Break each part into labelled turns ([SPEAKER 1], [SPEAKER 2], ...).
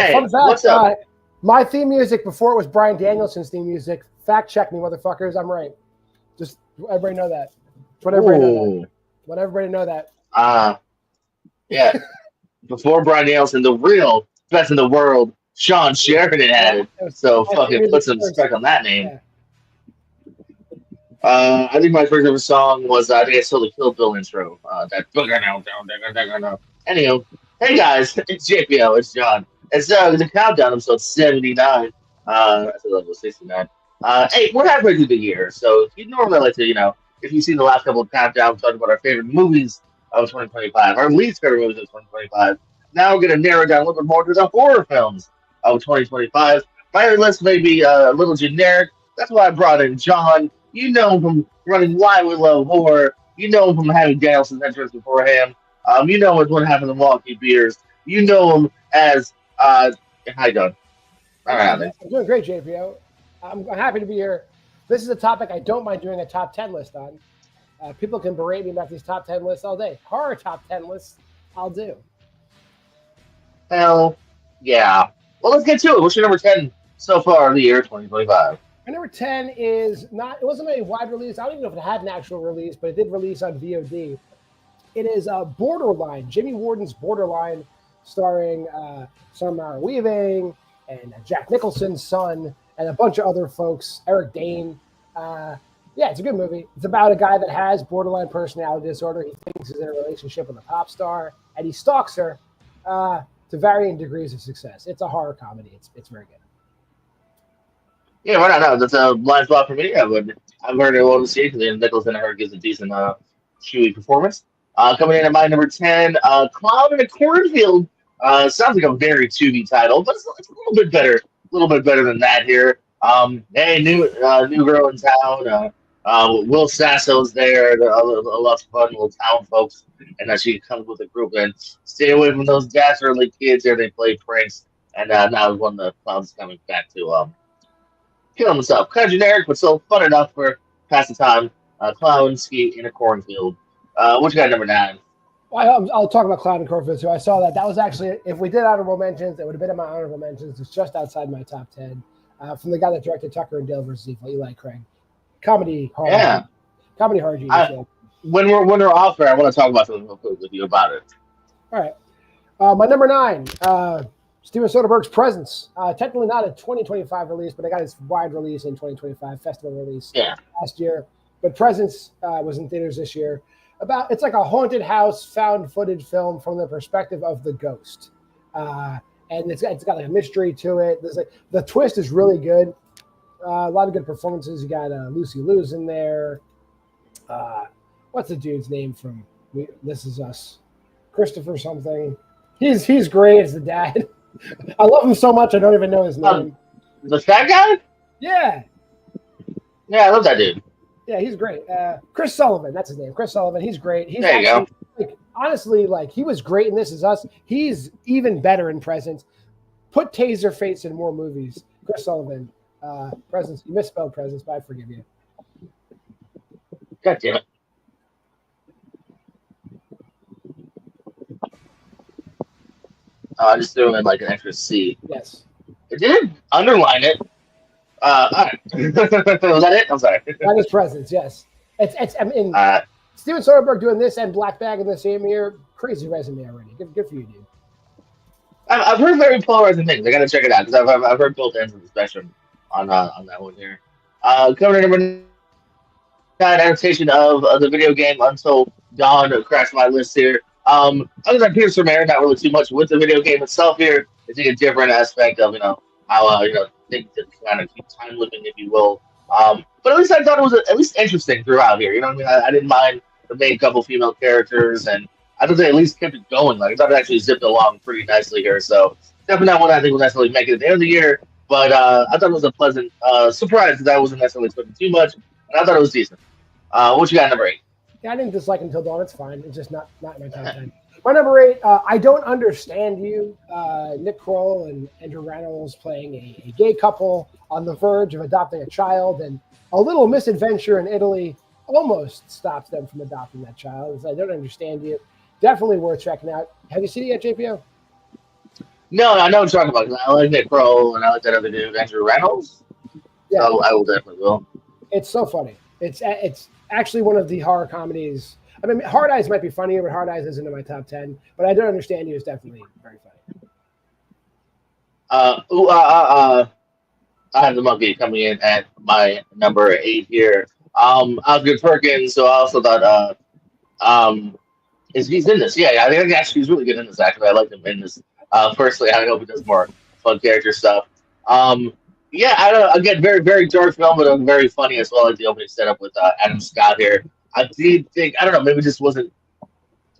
[SPEAKER 1] Hey,
[SPEAKER 2] fun
[SPEAKER 1] what's
[SPEAKER 2] fact,
[SPEAKER 1] up?
[SPEAKER 2] my theme music before it was Brian Danielson's theme music. Fact check me, motherfuckers. I'm right. Just everybody know that. Just want everybody to know that.
[SPEAKER 1] Ooh,
[SPEAKER 2] Want everybody to know that.
[SPEAKER 1] uh, yeah. Before Brian Nielsen, the real best in the world, Sean Sheridan
[SPEAKER 2] Yeah,
[SPEAKER 1] had it.
[SPEAKER 2] it was
[SPEAKER 1] So
[SPEAKER 2] my theme
[SPEAKER 1] fucking
[SPEAKER 2] music
[SPEAKER 1] put some
[SPEAKER 2] first.
[SPEAKER 1] respect on that name.
[SPEAKER 2] Yeah.
[SPEAKER 1] I think my first ever song was I think I stole the Kill Bill intro. That Anywho, hey guys, it's JPO, it's John. It's the countdown episode 79. I feel like it was 69. Hey, we're halfway through the year, so you normally like to, if you see the last couple of countdowns talking about our favorite movies of 2025, our least favorite movies of 2025. Now we're gonna narrow down a little bit more to the horror films of 2025. My list may be a little generic. That's why I brought in John. You know him from running Why We Love Horror. You know him from having Danielson's entrance beforehand. You know him as what happened to Milwaukee Beers. You know him as how you doing? All right,
[SPEAKER 2] I'm doing great, JPO. I'm happy to be here. This is a topic I don't mind doing a top 10 list on. People can berate me about these top 10 lists all day. Horror top 10 lists, I'll do.
[SPEAKER 1] hell yeah. Well, let's get to it. What's your number 10 so far of the year 2025?
[SPEAKER 2] My number 10 is not, it wasn't a wide release. I don't even know if it had an actual release, but it did release on VOD. It is Borderline, Jimmy Warden's Borderline, starring Samara Weaving and Jack Nicholson's son and a bunch of other folks, Eric Dane. Yeah, it's a good movie. It's about a guy that has borderline personality disorder. He thinks he's in a relationship with a pop star, and he stalks her to varying degrees of success. It's a horror comedy. It's very good.
[SPEAKER 1] Yeah, why not? No, that's a blind spot for me. I've heard it well to see because Nicholson I heard gives a decent chewy performance. Coming in at my number 10, Clown in a Cornfield. Sounds like a very Tubi title, but it's a little bit better than that here. Hey, new girl in town. Will Sasso's there. A lot of fun little town folks, and she comes with a group and stay away from those dastardly kids. There, they play pranks, and now one of the clowns coming back to kill himself. Kind of generic, but still fun enough for pass the time. Clown ski in a cornfield. What you got number 9?
[SPEAKER 2] I'll talk about Clown and Cornfield too. I saw that. That was actually, if we did honorable mentions, it would have been in my honorable mentions. It's just outside my top 10. From the guy that directed Tucker and Dale versus Evil, Eli Craig. Comedy horror.
[SPEAKER 1] Yeah.
[SPEAKER 2] Comedy horror genius.
[SPEAKER 1] When we're off there, I want to talk about something real quick with you about it.
[SPEAKER 2] All right. My number 9, Steven Soderbergh's Presence. Technically not a 2025 release, but I got its wide release in 2025, festival release last year. But Presence was in theaters this year. It's like a haunted house found footage film from the perspective of the ghost. And it's got like a mystery to it. The twist is really good. A lot of good performances. You got Lucy Liu's in there. What's the dude's name from This Is Us? Christopher something. He's great as the dad. I love him so much I don't even know his name.
[SPEAKER 1] The fat guy?
[SPEAKER 2] Yeah.
[SPEAKER 1] Yeah, I love that dude.
[SPEAKER 2] Yeah, he's great. Chris Sullivan, that's his name. Chris Sullivan, he's great.
[SPEAKER 1] There you go.
[SPEAKER 2] Like, honestly, like he was great in This Is Us. He's even better in Presence. Put Taserface in more movies. Chris Sullivan, Presence. You misspelled Presence, but I forgive you.
[SPEAKER 1] God damn it. I just threw in like an extra C.
[SPEAKER 2] Yes.
[SPEAKER 1] It didn't underline it. All right. Was that it? I'm sorry.
[SPEAKER 2] That is Presence, yes. I mean, Steven Soderbergh doing this and Black Bag in the same year, crazy resume already. Good for you, dude.
[SPEAKER 1] I've heard very polarizing things. I got to check it out because I've heard both ends of the spectrum on that one here. Coming in number 9, adaptation of the video game Until Dawn crashed my list here. Other than Pierce Romero, not really too much with the video game itself here. It's a different aspect of how they kind of keep time living, if you will. But at least I thought it was at least interesting throughout here. You know what I mean? I didn't mind the main couple female characters, and I thought they at least kept it going. Like I thought it actually zipped along pretty nicely here. So definitely not one I think will necessarily make it at the end of the year. But I thought it was a pleasant surprise because I wasn't necessarily expecting too much, and I thought it was decent. What you got number 8?
[SPEAKER 2] Yeah, I didn't dislike Until Dawn. It's fine. It's just not in my top 10. My number 8, I Don't Understand You. Nick Kroll and Andrew Reynolds playing a gay couple on the verge of adopting a child, and a little misadventure in Italy almost stops them from adopting that child. I Don't Understand You. Definitely worth checking out. Have you seen it yet, JPO?
[SPEAKER 1] No, I know what you're talking about. 'Cause I like Nick Kroll and I like that other dude, Andrew Reynolds.
[SPEAKER 2] Yeah,
[SPEAKER 1] So I will definitely will.
[SPEAKER 2] it's so funny. It's actually one of the horror comedies. I mean, Hard Eyes might be funnier, but Hard Eyes isn't in my top 10. But I don't understand you is definitely very funny.
[SPEAKER 1] Uh, ooh, uh, uh, uh, I have the monkey coming in at my number 8 here. Osgood Perkins. So I also thought, um, is he's in this? Yeah, I think actually he's really good in this. Actually, I like him in this. Personally, I hope he does more fun character stuff. Um, yeah, I don't. Again, very very dark film, but very funny as well. Like the opening setup with Adam Scott here. I did think I don't know. Maybe it just wasn't.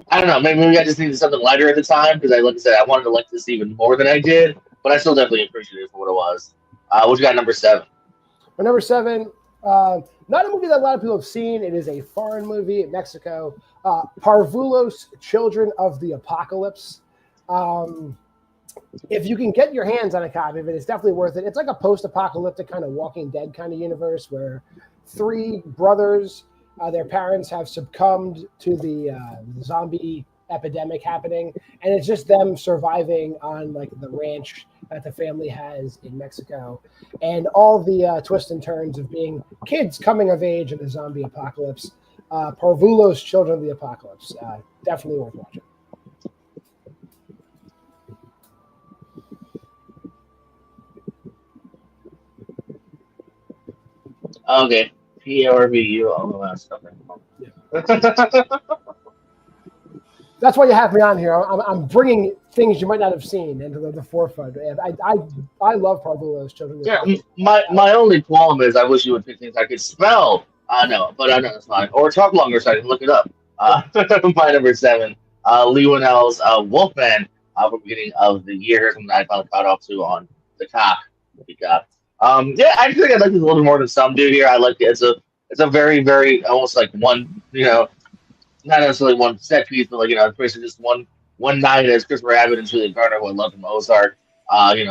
[SPEAKER 1] I don't know. Maybe I just needed something lighter at the time because like I said, I wanted to like this even more than I did. But I still definitely appreciated it for what it was. What you got number 7?
[SPEAKER 2] My number 7, not a movie that a lot of people have seen. It is a foreign movie in Mexico. Parvulos, Children of the Apocalypse. If you can get your hands on a copy of it, it's definitely worth it. It's like a post-apocalyptic kind of Walking Dead kind of universe where 3 brothers, their parents have succumbed to the zombie epidemic happening, and it's just them surviving on like the ranch that the family has in Mexico, and all the twists and turns of being kids coming of age in the zombie apocalypse. Parvulos, Children of the Apocalypse, definitely worth watching.
[SPEAKER 1] Okay, PRVU all the last stuff.
[SPEAKER 2] That's why you have me on here. I'm bringing things you might not have seen into the forefront. I love Parvulos, Children.
[SPEAKER 1] Yeah, my only qualm is I wish you would pick things I could spell. No, but I know that's fine. Or talk longer so I can look it up. My number 7, Lee Winnell's Wolfman from the beginning of the year. Something I finally caught up to on the cock. Yeah, I think I like this a little more than some do here. I like it. It's a very very almost like one not necessarily one set piece, but like it's basically just one night as Christopher Abbott and Julia Garner, who I love from Ozark,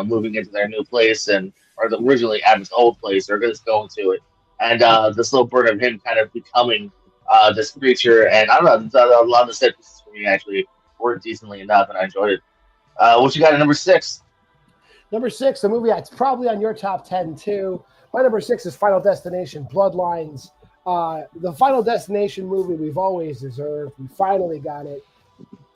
[SPEAKER 1] moving into their new place or originally Abbott's old place, they're just going to it, and the slow burn of him kind of becoming this creature, and I don't know, a lot of the set pieces for me actually worked decently enough, and I enjoyed it. What you got at number 6?
[SPEAKER 2] Number 6, a movie that's probably on your top 10 too. My number 6 is Final Destination: Bloodlines. The Final Destination movie we've always deserved. We finally got it.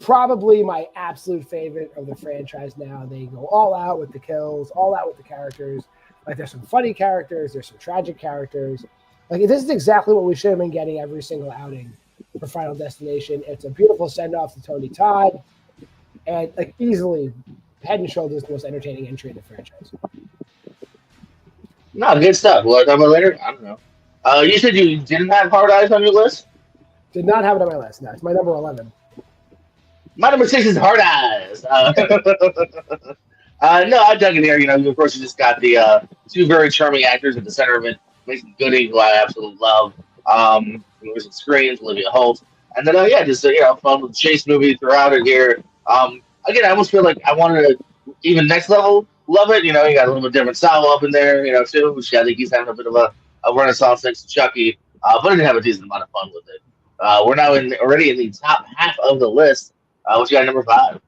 [SPEAKER 2] Probably my absolute favorite of the franchise now. They go all out with the kills, all out with the characters. Like there's some funny characters, there's some tragic characters. Like this is exactly what we should have been getting every single outing for Final Destination. It's a beautiful send-off to Tony Todd, and like easily head and shoulders the most entertaining entry in the franchise.
[SPEAKER 1] No, good stuff. We'll talk about later. I don't know. You said you didn't have Hard Eyes on your list?
[SPEAKER 2] Did not have it on my list. No, it's my number 11.
[SPEAKER 1] My number 6 is Hard Eyes. No, I dug in here. Of course, you just got the 2 very charming actors at the center of it. Mason Gooding, who I absolutely love. Was in Screams, Olivia Holt. And then, just fun chase movie throughout it here. Again, I almost feel like I wanted to even next level love it. You got a little bit different style up in there, too, which I think he's having a bit of a renaissance next to Chucky. But I did have a decent amount of fun with it. We're now already in the top half of the list. What you got number 5?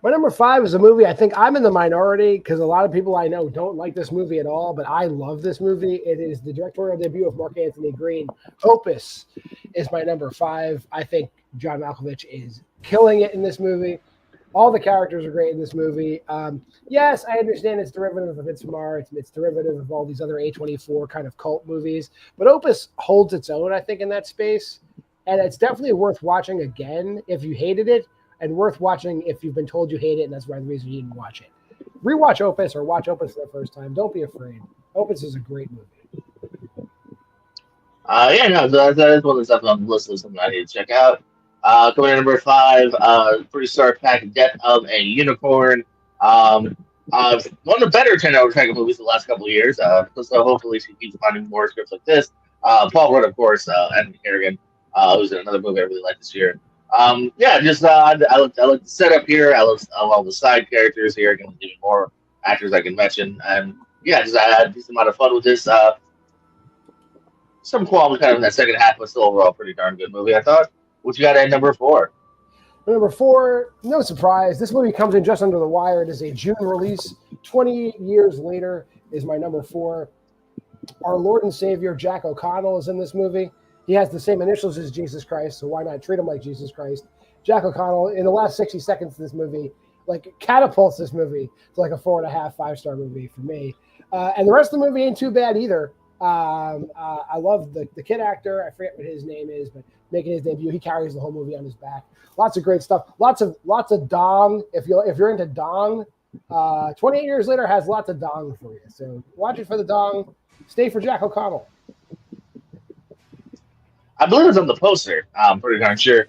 [SPEAKER 2] My number 5 is a movie I think I'm in the minority because a lot of people I know don't like this movie at all, but I love this movie. It is the directorial debut of Mark Anthony Green. Opus is my number 5. I think John Malkovich is killing it in this movie. All the characters are great in this movie. Yes, I understand it's derivative of Midsommar. It's derivative of all these other A24 kind of cult movies. But Opus holds its own, I think, in that space. And it's definitely worth watching again if you hated it, and worth watching if you've been told you hate it, and that's why the reason you didn't watch it. Rewatch Opus or watch Opus for the first time. Don't be afraid. Opus is a great movie.
[SPEAKER 1] Yeah, no, that is one of the stuff on the list of something I need to check out. Coming in number 5, pretty star-packed Death of a Unicorn. One of the better 10-hour track movies the last couple of years. So hopefully she keeps finding more scripts like this. Paul Rudd, of course, Anthony Harrigan, who's in another movie I really like this year. I like the setup here. I love all the side characters here. Again, even more actors I can mention. And I had a decent amount of fun with this. Some qualms kind of in that second half, but still overall pretty darn good movie, I thought. What you got at number 4?
[SPEAKER 2] Number 4, no surprise. This movie comes in just under the wire. It is a June release. 28 years later is my number 4. Our Lord and Savior, Jack O'Connell, is in this movie. He has the same initials as Jesus Christ, so why not treat him like Jesus Christ? Jack O'Connell, in the last 60 seconds of this movie, like catapults this movie to like a 4.5, 5-star movie for me. And the rest of the movie ain't too bad either. I love the kid actor. I forget what his name is, but making his debut, he carries the whole movie on his back. Lots of great stuff. Lots of dong. If you're into dong, 28 years later has lots of dong for you. So watch it for the dong. Stay for Jack O'Connell.
[SPEAKER 1] I believe it's on the poster. I'm pretty darn sure.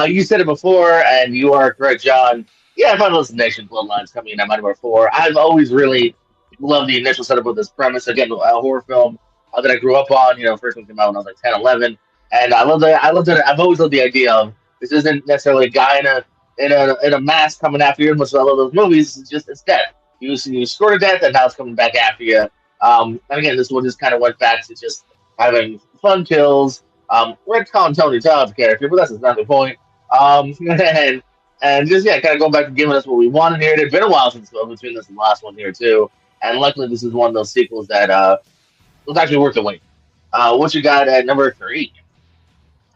[SPEAKER 1] You said it before, and you are correct, John. Yeah, Final Destination Bloodlines coming in at my number 4. I've always really loved the initial setup of this premise. Again, a horror film that I grew up on. First one came out when I was like 10, 11. And I love that. I've always loved the idea of this isn't necessarily a guy in a mask coming after you. Much as I love those movies, it's death. You score to death, and now it's coming back after you. And again, this one just kind of went back to just having fun kills. Retcon Tony Todd's character, but that's another point. And just kind of going back to giving us what we wanted here. It had been a while since between this and the last one here too, and luckily this is one of those sequels that was actually worth the wait. What you got at number 3?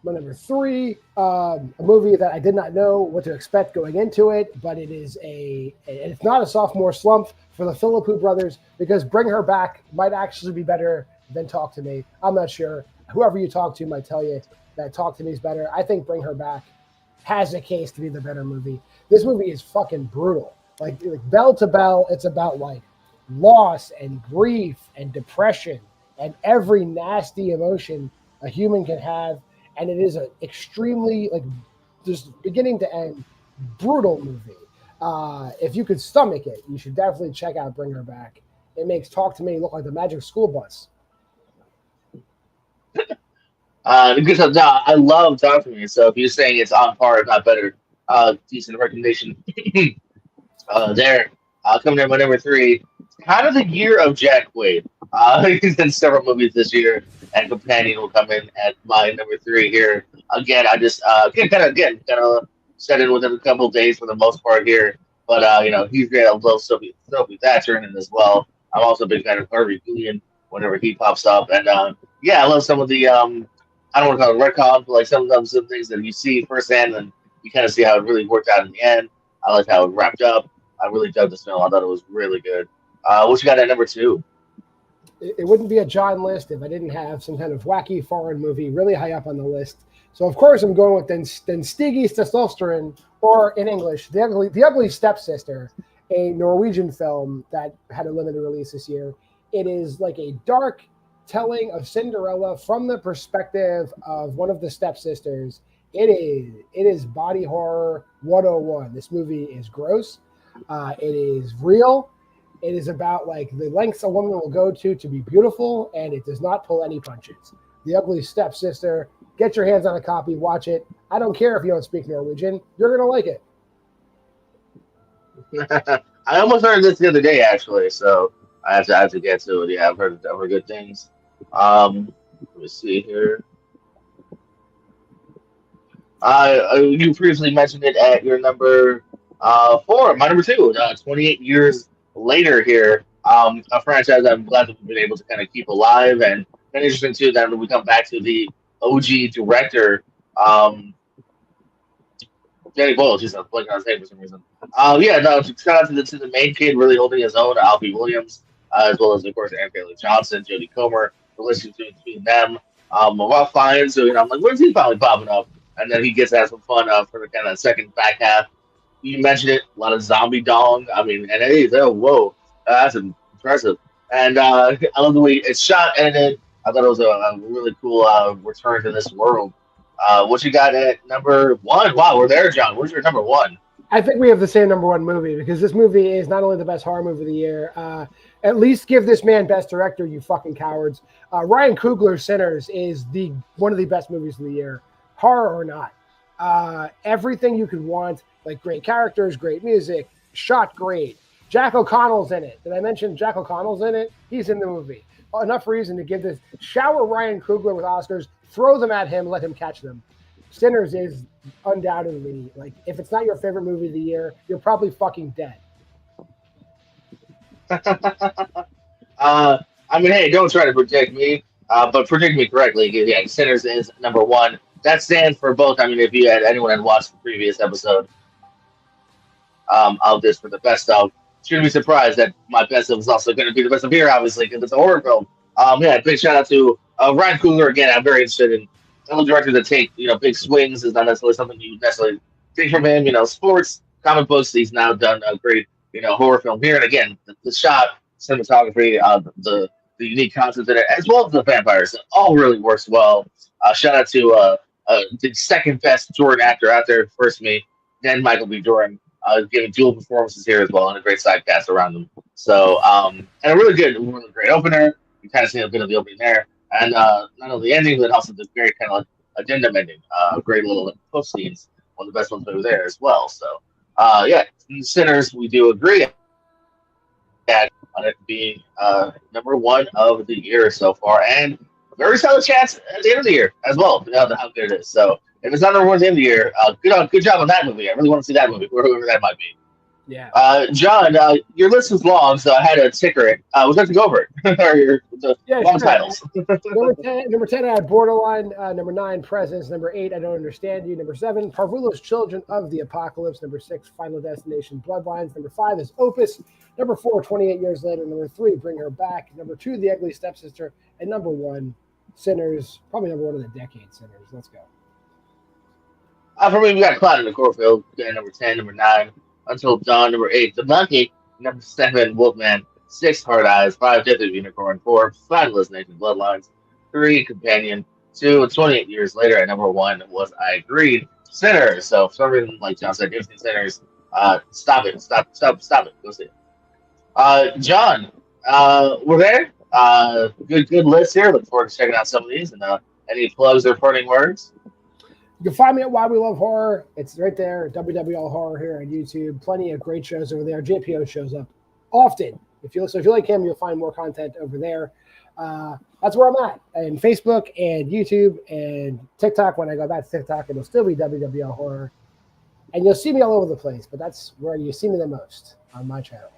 [SPEAKER 2] My number 3, a movie that I did not know what to expect going into it, but it's not a sophomore slump for the Philippou brothers, because Bring Her Back might actually be better than Talk to Me. I'm not sure. Whoever you talk to might tell you that Talk to Me is better. I think Bring Her Back has a case to be the better movie. This movie is fucking brutal. Like bell to bell, it's about like loss and grief and depression and every nasty emotion a human can have. And it is an extremely, just beginning to end, brutal movie. If you could stomach it, you should definitely check out Bring Her Back. It makes Talk to Me look like the Magic School Bus.
[SPEAKER 1] Because I love Talk to Me. So if you're saying it's on par, if not better, decent recommendation there. Coming in at my number 3, kind of the year of Jack Quaid. He's in several movies this year, and Companion will come in at my number 3 here. Again, I just kind of set in within a couple of days for the most part here. But he's great. I love Sophie Thatcher in it as well. I'm also a big fan of Harvey Guillen whenever he pops up, and I love some of the I don't want to call it retcon, but like some things that you see firsthand, and you kind of see how it really worked out in the end. I like how it wrapped up. I really dug this film. I thought it was really good. What you got at number 2?
[SPEAKER 2] It wouldn't be a John list if I didn't have some kind of wacky foreign movie really high up on the list. So, of course, I'm going with Den Stigi's Testosterone, or in English, The Ugly Stepsister, a Norwegian film that had a limited release this year. It is like a dark telling of Cinderella from the perspective of one of the stepsisters. It is body horror 101. This movie is gross. It is real. It is about like the lengths a woman will go to be beautiful, and it does not pull any punches. The Ugly Stepsister. Get your hands on a copy. Watch it. I don't care if you don't speak Norwegian. You're gonna like it.
[SPEAKER 1] I almost heard this the other day, actually, so I have to get to it. Yeah, I've heard good things. Let me see here. You previously mentioned it at your number 4. My number 2. 28 years later here. A franchise I'm glad that we've been able to kind of keep alive, and interesting too that when we come back to the OG director, Danny Boyle. She's not blinking on his head for some reason. Shout out to the main kid, really holding his own, Alfie Williams, as well as of course Aaron Taylor Johnson, Jodie Comer. Relationship between them, about fine. So I'm like, when's he finally popping up? And then he gets to have some fun for the kind of second back half. You mentioned it, a lot of zombie dong. I mean, and whoa, that's impressive. And I love the way it's shot, and I thought it was a really cool return to this world. What you got at number 1? Wow, we're there, John. Where's your number 1?
[SPEAKER 2] I think we have the same number 1 movie, because this movie is not only the best horror movie of the year. At least give this man Best Director, you fucking cowards. Ryan Coogler's Sinners is one of the best movies of the year, horror or not. Everything you could want, like great characters, great music, shot great. Jack O'Connell's in it. Did I mention Jack O'Connell's in it? He's in the movie. Enough reason to give this. Shower Ryan Coogler with Oscars, throw them at him, let him catch them. Sinners is undoubtedly, like, if it's not your favorite movie of the year, you're probably fucking dead.
[SPEAKER 1] I mean, hey, don't try to predict me, but predict me correctly. Yeah, Sinners is number one. That stands for both. I mean, if anyone had watched the previous episode of this for the best of, shouldn't be surprised that my best of is also going to be the best of here, obviously, because it's a horror film. Yeah, big shout out to Ryan Coogler again. I'm very interested in a director that take big swings is not necessarily something you necessarily take from him. Sports, comic books. He's now done a great horror film here, and again, the shot, cinematography, the unique concept in it, as well as the vampires, it all really works well. Shout out to the second best Jordan actor out there, first me, then Michael B. Jordan, giving dual performances here as well, and a great side cast around them. So, and a really great opener. You kind of see a bit of the opening there, and not only the ending, but also the very kind of like addendum ending. Great little post scenes. One of the best ones over there as well. So, yeah, Sinners, we do agree on it being number one of the year so far, and a very solid chance at the end of the year as well. How good it is. So if it's not number one at the end of the year, good job on that movie. I really want to see that movie, whoever that might be.
[SPEAKER 2] Yeah.
[SPEAKER 1] John, your list was long, so I had to ticker it. Would you like to go over it? Or long titles.
[SPEAKER 2] Number 10, I had Borderline. Number 9, Presence. Number 8, I Don't Understand You. Number 7, Parvula's Children of the Apocalypse. Number 6, Final Destination, Bloodlines. Number 5 is Opus. Number 4, 28 Years Later. Number 3, Bring Her Back. Number 2, The Ugly Stepsister. And number 1, Sinners. Probably number 1 of the decade, Sinners. Let's go.
[SPEAKER 1] For me, we got Cloud in the Cornfield. Number 10, number 9. Until Dawn, number 8, The Monkey, number 7, Wolfman, 6, Hard Eyes, 5, Death of the Unicorn, 4, Final Destination, Bloodlines, 3, Companion, 2, 28 Years Later, and number 1 was I Agreed, Sinners. So for some reason, like John said, if you've seen Sinners, stop it, stop it, go see it. John, we're there. Good list here. Look forward to checking out some of these. And any plugs or parting words?
[SPEAKER 2] You can find me at Why We Love Horror. It's right there, WWL Horror here on YouTube. Plenty of great shows over there. JPO shows up often. If you like him, you'll find more content over there. That's where I'm at. And Facebook and YouTube and TikTok. When I go back to TikTok, it'll still be WWL Horror. And you'll see me all over the place, but that's where you see me the most on my channel.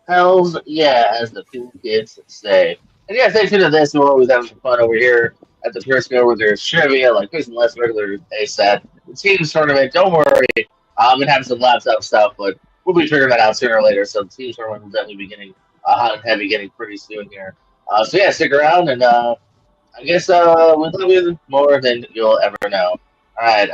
[SPEAKER 1] Hells yeah, as the cool kids say. And yeah, stay tuned to this. We're always having some fun over here at the Periscope where there's trivia, like quiz and less regular ASAT. The teams tournament, don't worry. It has some laptop stuff, but we'll be figuring that out sooner or later. So the teams tournament will definitely be getting hot and heavy getting pretty soon here. So yeah, stick around, and I guess we love you more than you'll ever know. All right.